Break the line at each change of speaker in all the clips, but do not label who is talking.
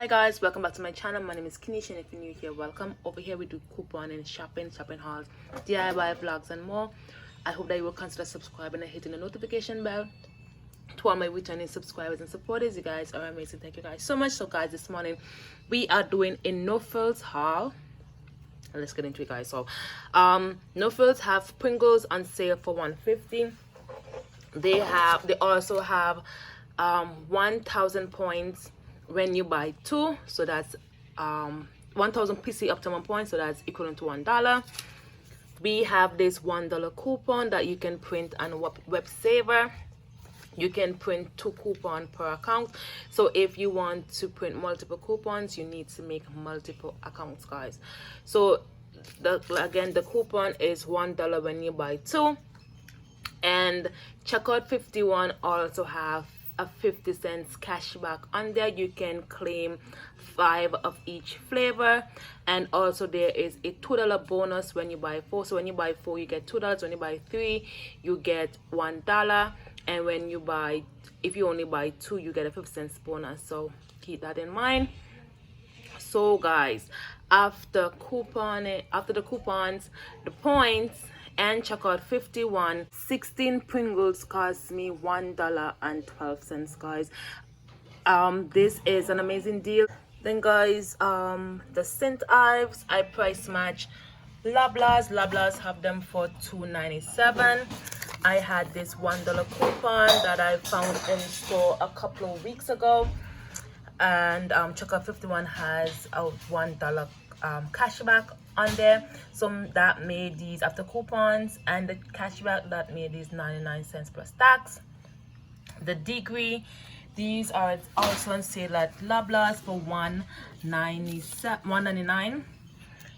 Hi guys, welcome back to my channel. My name is Kinesha, and if you're new here, welcome. Over here we do coupon and shopping hauls, DIY vlogs and more. I hope that you will consider subscribing and hitting the notification bell. To all my returning subscribers and supporters, you guys are amazing. Thank you guys so much. So guys, this morning we are doing a no frills haul. Let's get into it, guys. So no frills have Pringles on sale for $1.50. They also have 1,000 points when you buy two, so that's 1,000 PC optimum points, so that's equivalent to $1. We have this $1 coupon that you can print on web saver. You can print 2 coupons per account, so if you want to print multiple coupons, you need to make multiple accounts, guys. So again, the coupon is $1 when you buy 2, and checkout 51 also have a 50 cents cashback on there. You can claim 5 of each flavor, and also there is a $2 bonus when you buy 4. So when you buy 4 you get $2, when you buy 3 you get $1, and when you buy, if you only buy 2, you get a 50 cents bonus, so keep that in mind. So guys, after the coupons, the points, and checkout 51, 16 Pringles cost me $1.12, guys. This is an amazing deal. Then guys, the St. Ives I price match Loblaws have them for $2.97. I had this $1 coupon that I found in store a couple of weeks ago, and checkout 51 has a $1 cashback on there, so that made these, after coupons and the cashback, that made these 99 cents plus tax. The Degree, these are also on sale at Loblaws for $1.99.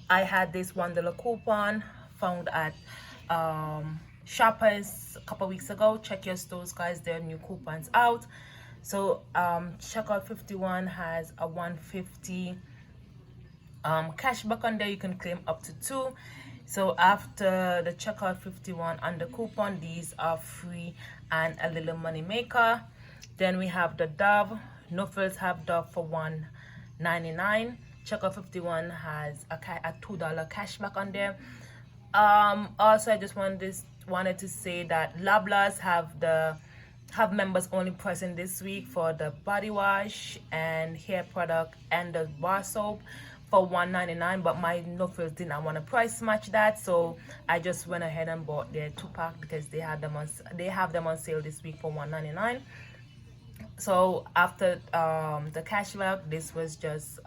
I had this $1 coupon found at Shoppers a couple weeks ago. Check your stores, guys, there are new coupons out. So checkout 51 has a $1.50 cashback on there. You can claim up to 2. So after the checkout 51 on the coupon, these are free and a little money maker. Then we have the Dove. No frills have Dove for $1.99. Checkout 51 has a $2 cashback on there. Also, I just wanted to say that Loblaws have members only pricing this week for the body wash and hair product and the bar soap for $1.99, but my no frills did not want to price match that, so I just went ahead and bought their 2-pack because they have them on sale this week for $1.99. So after the cashback, this was just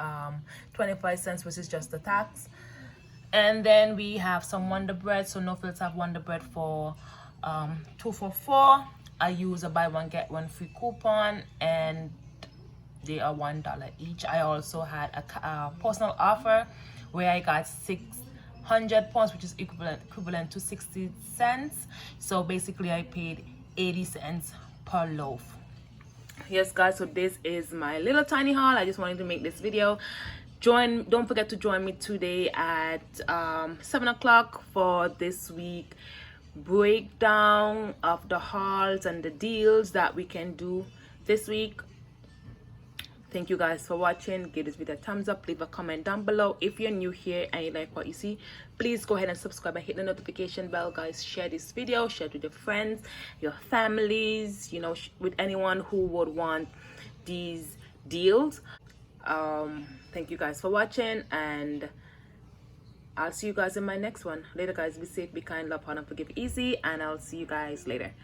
25 cents, which is just the tax. And then we have some Wonder Bread. So no frills have Wonder Bread for 2 for $4. I use a buy one get one free coupon, and they are $1 each. I also had a personal offer where I got 600 points, which is equivalent to 60 cents. So basically I paid 80 cents per loaf. Yes guys, so this is my little tiny haul. I just wanted to make this video. Don't forget to join me today at 7 o'clock for this week breakdown of the hauls and the deals that we can do this week. Thank you guys for watching. Give this video a thumbs up, leave a comment down below. If you're new here and you like what you see, please go ahead and subscribe and hit the notification bell, guys. Share this video, share it with your friends, your families, you know, with anyone who would want these deals. Thank you guys for watching, and I'll see you guys in my next one. Later guys, be safe, be kind, love hard, and forgive easy, and I'll see you guys later.